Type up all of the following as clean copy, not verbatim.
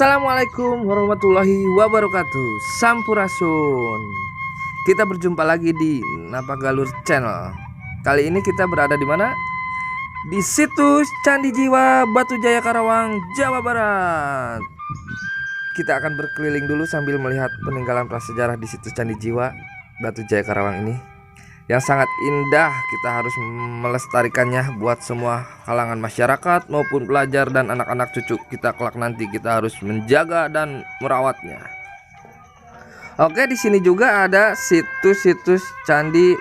Assalamualaikum warahmatullahi wabarakatuh. Sampurasun. Kita berjumpa lagi di Napagalur Channel. Kali ini kita berada di mana? Di situs Candi Jiwa Batu Jaya Karawang, Jawa Barat. Kita akan berkeliling dulu sambil melihat peninggalan prasejarah di situs Candi Jiwa Batu Jaya Karawang ini, yang sangat indah. Kita harus melestarikannya buat semua kalangan masyarakat maupun pelajar dan anak-anak cucu kita kelak nanti. Kita harus menjaga dan merawatnya. Oke, di sini juga ada situs-situs candi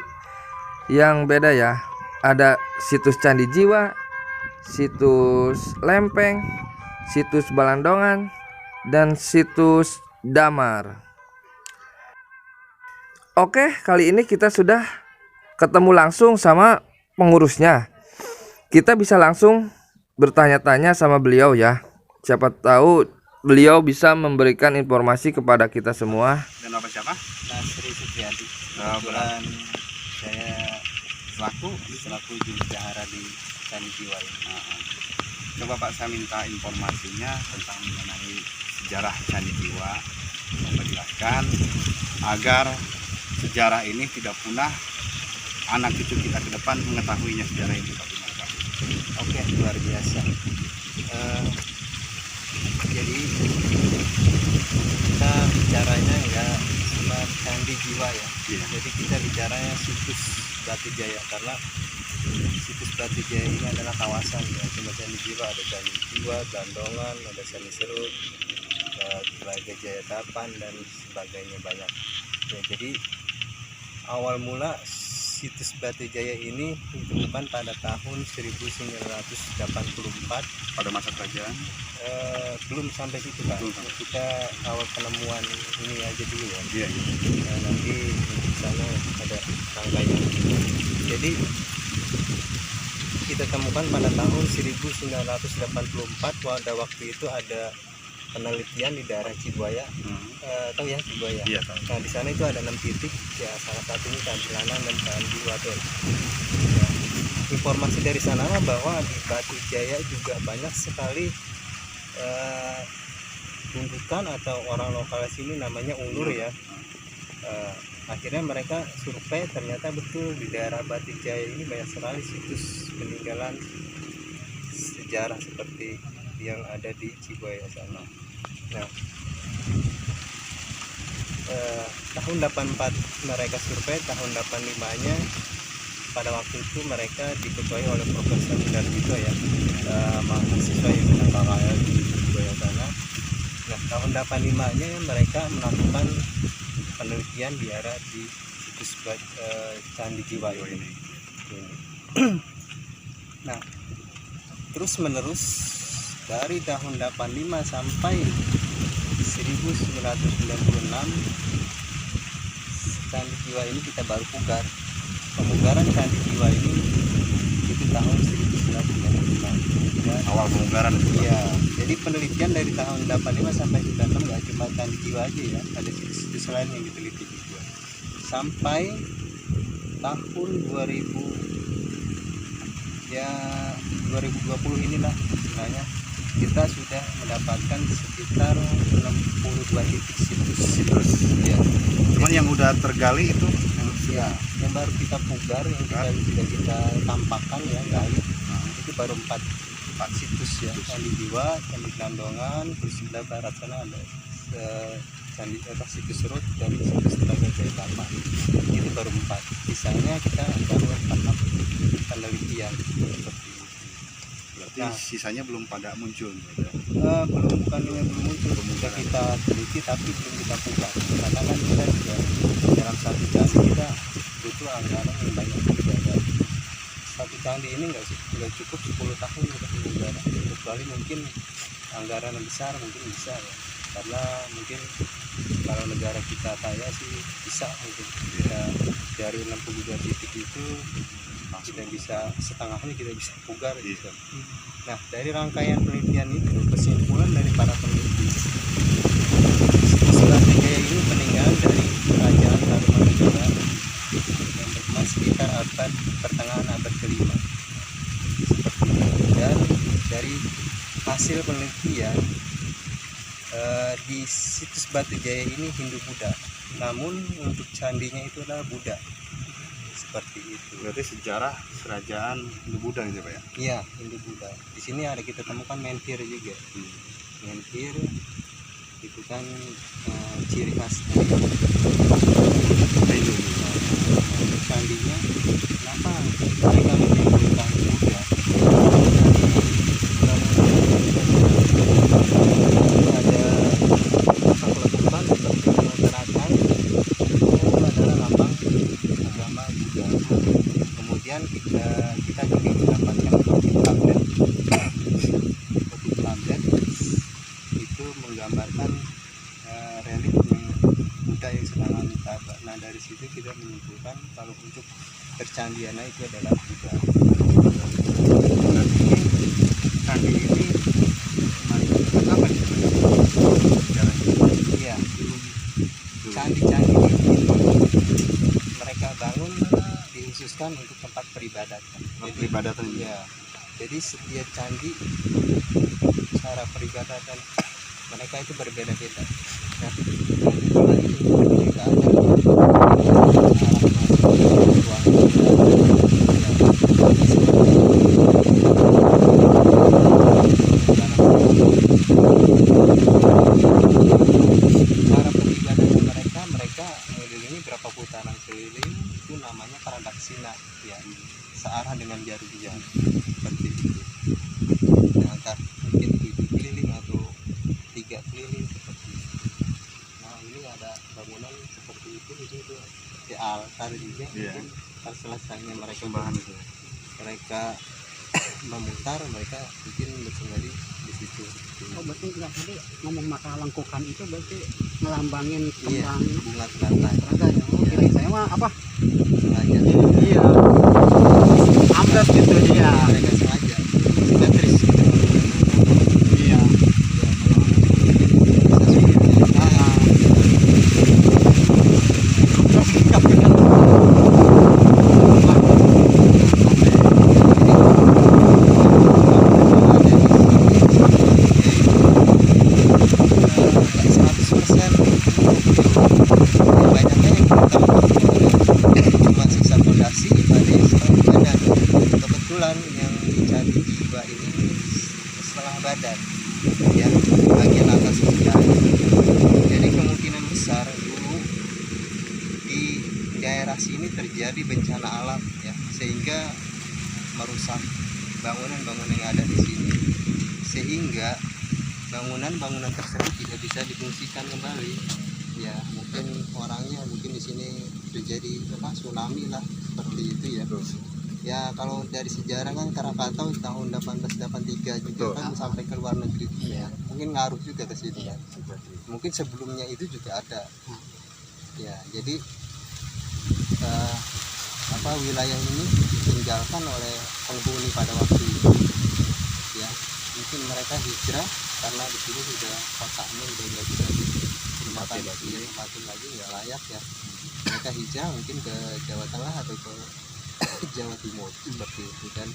yang beda ya. Ada situs Candi Jiwa, situs Lempeng, situs Balandongan, dan situs Damar. Oke, kali ini kita sudah ketemu langsung sama pengurusnya. Kita bisa langsung bertanya-tanya sama beliau ya. Siapa tahu beliau bisa memberikan informasi kepada kita semua. Dan Bapak siapa? Nasri Supriyadi. Kebetulan saya selaku juru bicara di Candi Jiwa ini. Coba Pak, saya minta informasinya tentang mengenai sejarah Candi Jiwa. Bapak jelaskan agar sejarah ini tidak punah, anak cucu kita ke depan mengetahuinya sejarah ini. Oke, luar biasa. Jadi kita bicaranya enggak cuma Candi Jiwa ya. Iya. Jadi kita bicaranya situs Batu Jaya, karena situs Batu Jaya ini adalah kawasan ya. Cuma Candi Jiwa, ada Candi Jiwa, Gandongan, ada Candi Serut, Telaga Jaya Tapan dan sebagainya banyak. Ya, jadi awal mula situs Batu Jaya ini ditemukan pada tahun 1984. Pada masa kerajaan Belum sampai situ Pak. Kita awal penemuan ini aja dulu ya. iya. Nah, nanti di sana ada rangkaian. Jadi kita temukan pada tahun 1984. Pada waktu itu ada penelitian di daerah Cibuaya. Tahu ya Cibuaya? Iya, tahu. Nah, di sana itu ada 6 titik ya, salah satunya Candi Lanang dan Candi Wadon. Ya, informasi dari sana bahwa di Batu Jaya juga banyak sekali gundukan atau orang lokal sini namanya ulur ya. Akhirnya mereka survei, ternyata betul di daerah Batu Jaya ini banyak sekali situs peninggalan sejarah seperti yang ada di Cibuaya sana. Nah, tahun 84 mereka survei, tahun 85-nya pada waktu itu mereka diketuai oleh Profesor Darjito ya, mahasiswa yang sedang KKL di Cibuaya sana. Nah, tahun 85-nya mereka melakukan penelitian di area di situs Candi Jiwa ini. Nah, terus menerus dari tahun 85 sampai 1996 Candi Jiwa ini kita baru pugar. Pemugaran Candi Jiwa ini itu tahun 1996 ya. Awal pemugaran itu. Iya, jadi penelitian dari tahun 85 sampai 96 nggak cuma Candi Jiwa aja ya, ada situs-situs lain yang diteliti juga. Sampai tahun 2020 inilah istilahnya kita sudah mendapatkan sekitar 62 titik situs ya. Cuman yang udah tergali itu Ya, yang baru kita pugar, yang sudah kita tampakkan ya, gali. Itu baru 4 situs ya. Candi Jiwa, Candi Gandongan, terus sebelah barat sana ada Candi situs Serut dan situs Telaga Jaya Tapan. Itu baru 4. Sisanya kita baru tahap penelitian seperti itu. berarti sisanya belum pada muncul. Belum muncul. Sudah kita teliti tapi belum kita pugar. Karena kan kita juga dalam satu candi kita butuh anggaran yang banyak juga ya. Satu candi ini nggak cukup 10 tahun kita pugar, kecuali mungkin anggaran yang besar mungkin bisa ya, karena mungkin kalau negara kita kaya sih bisa mungkin ya, dari 62 titik itu kita bisa setengahnya kita bisa pugar gitu. Nah, dari rangkaian penelitian itu kesimpulan dari para peneliti, situs Batu Jaya ini peninggalan dari kerajaan Tarumanegara yang berkembang sekitar pertengahan abad kelima seperti itu. Dan dari hasil penelitian Di situs Batu Jaya ini Hindu Buddha, namun untuk candinya itu adalah Buddha. Seperti itu. Berarti sejarah kerajaan Hindu Buddha gitu Pak ya? Iya, Hindu Buddha. Di sini ada kita temukan menhir juga. Menhir itu kan ciri khas dari candinya. Kenapa mereka menyebutkan Buddha? Ada kelekukan seperti teratai, itu adalah lambang agama Buddha. Kemudian kita juga mendapatkan motif lamdet itu menggambarkan relief Buddha yang sedang tabak. Nah dari situ kita menyimpulkan kalau untuk percandiannya itu adalah Buddha. Berarti candi ini apa nih sejarahnya? Iya, candi-candi ini mereka bangun dikhususkan untuk tempat peribadatan. Peribadatan Ya, jadi setiap candi cara peribadatan mereka itu berbeda-beda. Nah, kalau ini kita ada cara peribadatan mereka mengelilingi berapa putaran keliling itu namanya paradaksina ya, searah dengan jarum jam seperti itu. Nah, entah mungkin 7 keliling atau 3 keliling seperti itu. Nah ini ada bangunan seperti itu di altar juga. Iya. Mungkin pas selesainya mereka Sembahan itu. mereka memutar, mereka mungkin bersembari di situ. Oh berarti nggak tadi ngomong masalah lengkukan itu berarti ngelambangin Iya, kembang bunga teratai. raganya. Oh Iya. gini saya mah apa? Sengaja. Iya. Amdas gitu dia. Mereka sengaja simetris gitu. Iya. Kebetulan yang dicari jiwa ini setengah badan ya, bagian atas saja. Jadi kemungkinan besar dulu di daerah sini terjadi bencana alam ya, sehingga merusak bangunan-bangunan yang ada di sini, sehingga bangunan-bangunan tersebut tidak bisa difungsikan kembali ya. Mungkin orangnya mungkin di sini terjadi tsunami lah seperti itu ya. Ya kalau dari sejarah kan Krakatau tahun 1883 juga kan sampai ke luar negeri ya. Mungkin ngaruh juga ke sini ya. Mungkin sebelumnya itu juga ada ya. Jadi wilayah ini ditinggalkan oleh penghuni pada waktu itu ya. Mungkin mereka hijrah karena di sini sudah kotaknya udah nggak bisa ditempatin lagi, nggak layak ya. Mereka hijrah mungkin ke Jawa Tengah atau ke Jawa Timur seperti itu, dan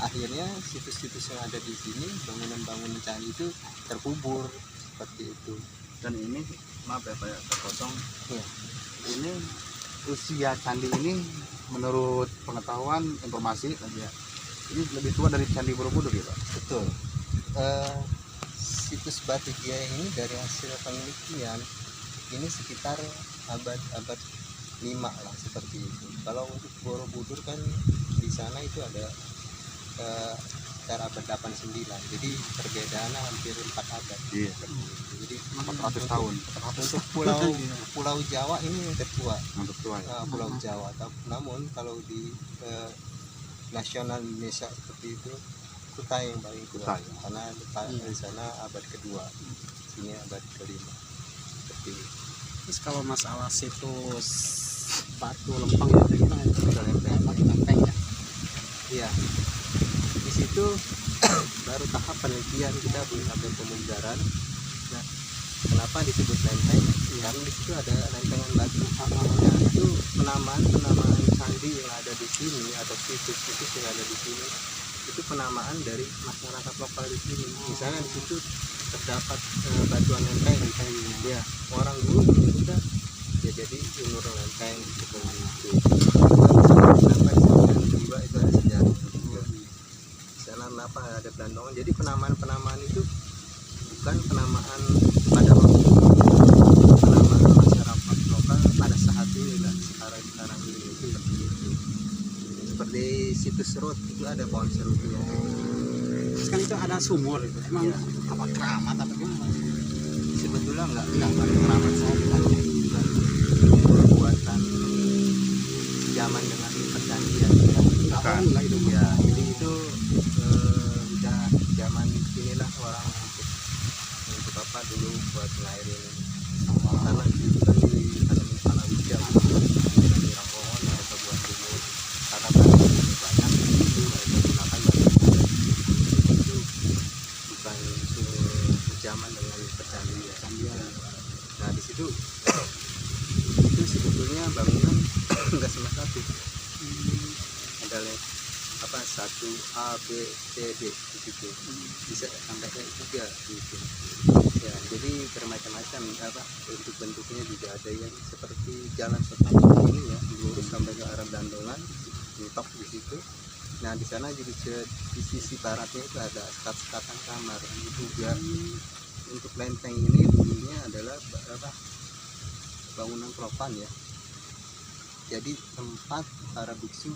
akhirnya situs-situs yang ada di sini, bangunan-bangunan candi itu terkubur seperti itu. Dan ini maaf ya Pak ya, terpotong. Ya. Ini usia candi ini menurut pengetahuan informasi ya, ini lebih tua dari Candi Borobudur ya Pak? Betul. Situs Batu Jaya ini dari hasil penelitian ini sekitar abad 5 lah seperti itu. Kalau untuk Borobudur kan di sana itu ada sekitar abad 89. Jadi perbedaannya hampir 4 abad. Iya. Jadi 400 tahun. Untuk Pulau Jawa ini yang tertua. Untuk tua ya. Pulau Jawa. Namun kalau di nasional Indonesia seperti itu, Kutai yang paling tua. Kutai. Karena di sana abad kedua, sini abad kelima. Seperti itu. Terus kalau masalah situs batu lempeng itu gimana? Lempeng ya. Iya. Di situ baru tahap penelitian, kita belum sampai pemunggaran. Nah, kenapa disebut lempeng? Karena di situ ada lempengan batu. Nah, itu penamaan candi yang ada di sini atau situs-situs yang ada di sini itu penamaan dari masyarakat lokal di sini. Misalnya di situ terdapat batuan lempeng ya, orang dulu juga ya, jadi umur lempeng gitu. Kenapa disebut jiwa itu ada sejarah juga. Di sana kenapa ada Blandongan, jadi penamaan itu bukan penamaan pada waktu itu, penamaan masyarakat lokal pada saat ini lah, sekarang ini seperti itu. Seperti situs serut itu ada pohon serutnya. Terus kan itu ada sumur itu. Emang Iya. apa keramat apa gimana? Sebetulnya enggak keramat saya, bukan buatan zaman dengan perjanjian ya. Bukan. Enggak itu. Ya, jadi itu udah zaman inilah orang untuk apa dulu buat ngairin tanah itu kan ditanamin palawija menyiram pohon atau buat sumur, karena tanah banyak itu mereka gunakan itu bukan sumur zaman dengan perjanjian ya. Nah di situ itu sebetulnya bangunan enggak cuma satu, ada apa 1A B C D gitu, bisa sampai kayak 3 gitu ya. Jadi bermacam-macam apa bentuk-bentuknya, juga ada yang seperti jalan setapak ini ya, lurus sampai ke arah Blandongan, mentok di situ. Nah di sana juga di sisi baratnya itu ada sekat-sekatan kamar juga. Untuk lempeng ini dulunya adalah apa, bangunan propan ya, jadi tempat para biksu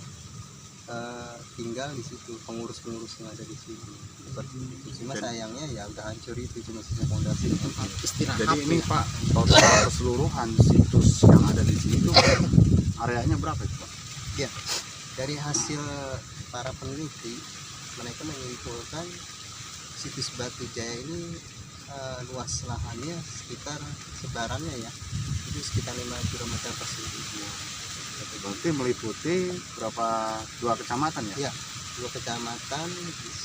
tinggal di situ, pengurus-pengurus yang ada di sini seperti itu. Cuma sayangnya ya udah hancur, itu cuma sisa fondasi dan Istirahat. Jadi ini ya. Pak, total keseluruhan situs yang ada di sini itu areanya berapa itu Pak? ya. Dari hasil para peneliti, mereka menyimpulkan situs Batu Jaya ini luas lahannya sekitar sebarannya ya itu sekitar 5 km persegi. Berarti meliputi berapa, 2 kecamatan ya? Ya, 2 kecamatan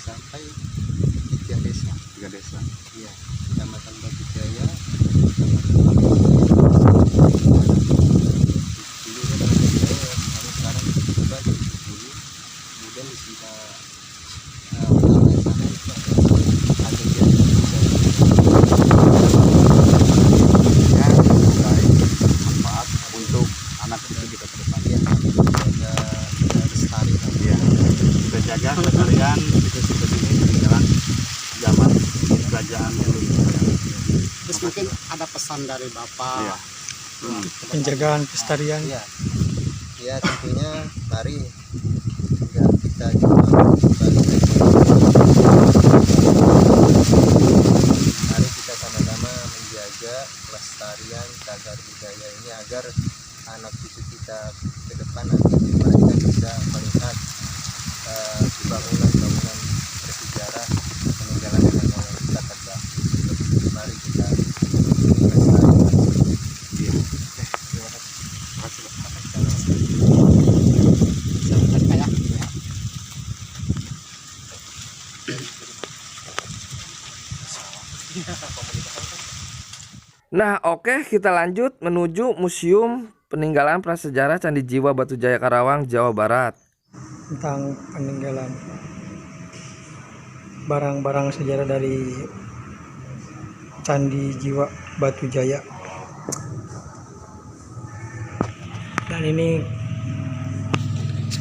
sampai 3 desa. 3 desa. Iya, Kecamatan Batu Jaya, dulu kan Batu Jaya, lalu sekarang dicoba jadi Bulu. Kemudian di sebelah utara sana itu ada Jaya. Ya, mulai manfaat untuk anak cucu kita ke depan. Iya, ada lestari. Iya. Kita jaga kelestarian situs-situs ini menjelang zaman kerajaan dulu. Terus mungkin ada pesan dari Bapak. Iya. Penjagaan pelestarian. Iya, ya tentunya mari ya, kita juga sebagai mari kita sama-sama menjaga pelestarian cagar budaya ini agar anak cucu kita ke depan nanti mereka bisa melihat bangunan-bangunan bersejarah peninggalan nenek moyang kita terdahulu. Mari kita melestarikan. Iya. Terima kasih Pak. Kayak Nah, oke, kita lanjut menuju Museum Peninggalan Prasejarah Candi Jiwa Batu Jaya Karawang, Jawa Barat. Tentang peninggalan barang-barang sejarah dari Candi Jiwa Batu Jaya. Dan ini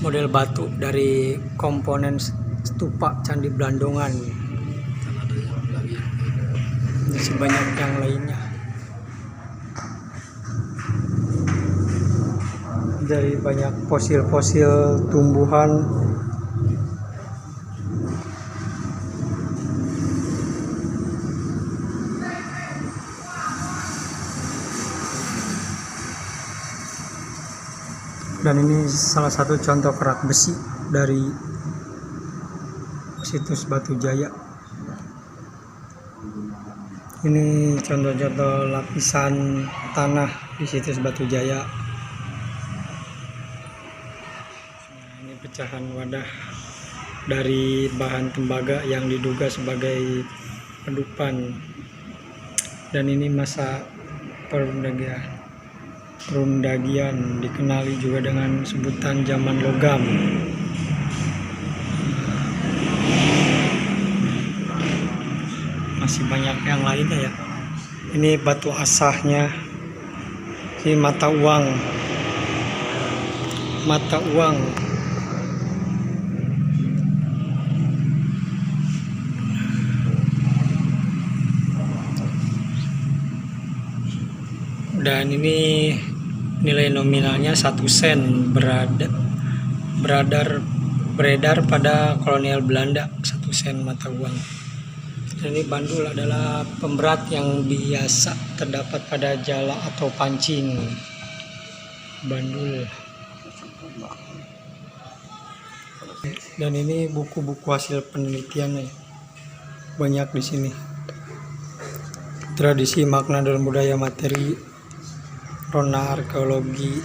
model batu dari komponen stupa Candi Blandongan. Dan sebanyak yang lainnya. Dari banyak fosil-fosil tumbuhan dan ini salah satu contoh kerak besi dari situs Batu Jaya. Ini contoh-contoh lapisan tanah di situs Batu Jaya. Ini pecahan wadah dari bahan tembaga yang diduga sebagai penutupan. Dan ini masa perundagian dikenali juga dengan sebutan zaman logam. masih banyak yang lainnya ya. Ini batu asahnya, ini mata uang, dan ini nilai nominalnya 1 sen, beredar pada kolonial Belanda, 1 sen mata uang. Dan ini bandul adalah pemberat yang biasa terdapat pada jala atau pancing. Bandul. Dan ini buku-buku hasil penelitian ya. Banyak di sini. Tradisi, makna dan budaya materi, rona arkeologi,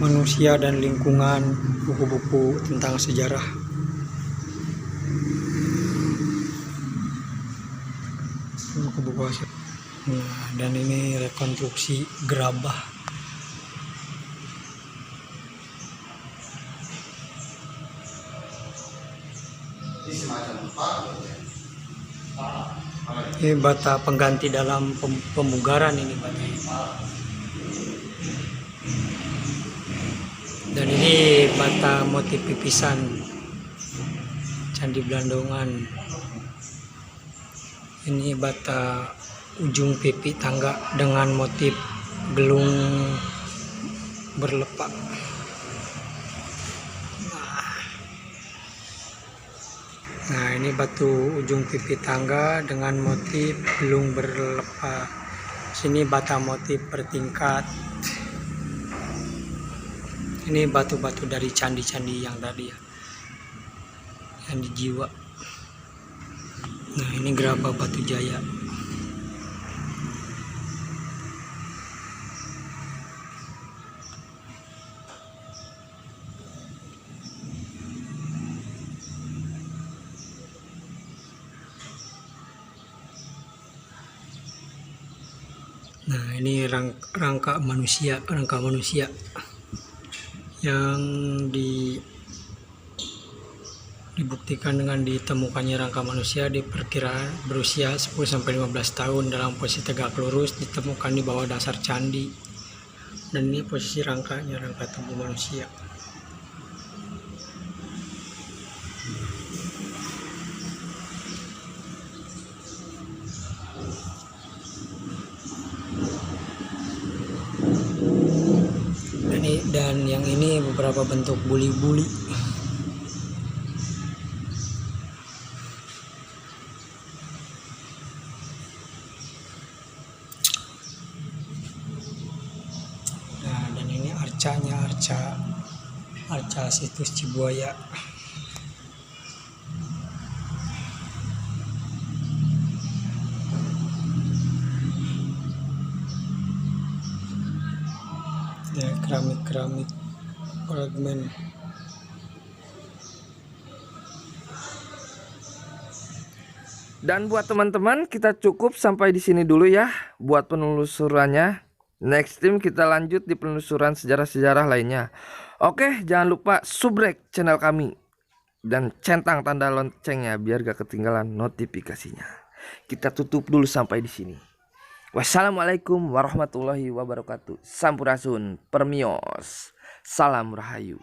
manusia dan lingkungan, buku-buku tentang sejarah. Buku-buku hasil. Nah, dan ini rekonstruksi gerabah. Ini bata pengganti dalam pemugaran ini bata. Dan ini bata motif pipisan Candi Blandongan. Ini bata ujung pipi tangga dengan motif gelung berlepak. Nah, ini batu ujung pipi tangga dengan motif gelung berlepak. Sini bata motif bertingkat. Ini batu-batu dari candi-candi yang tadi ya, yang di Jiwa. Nah, ini gerabah Batu Jaya. Nah, ini rangka manusia yang dibuktikan dengan ditemukannya rangka manusia, diperkirakan berusia 10-15 tahun dalam posisi tegak lurus, ditemukan di bawah dasar candi. Dan ini posisi rangkanya, rangka tubuh manusia. Dan yang ini beberapa bentuk buli-buli. Nah, dan ini arcanya, arca situs Cibuaya. Ya, keramik fragmen. Dan buat teman-teman, kita cukup sampai di sini dulu ya buat penelusurannya. Next time kita lanjut di penelusuran sejarah-sejarah lainnya. Oke, jangan lupa subrek channel kami dan centang tanda loncengnya biar gak ketinggalan notifikasinya. Kita tutup dulu sampai di sini. Wassalamualaikum warahmatullahi wabarakatuh. Sampurasun, permios, salam rahayu.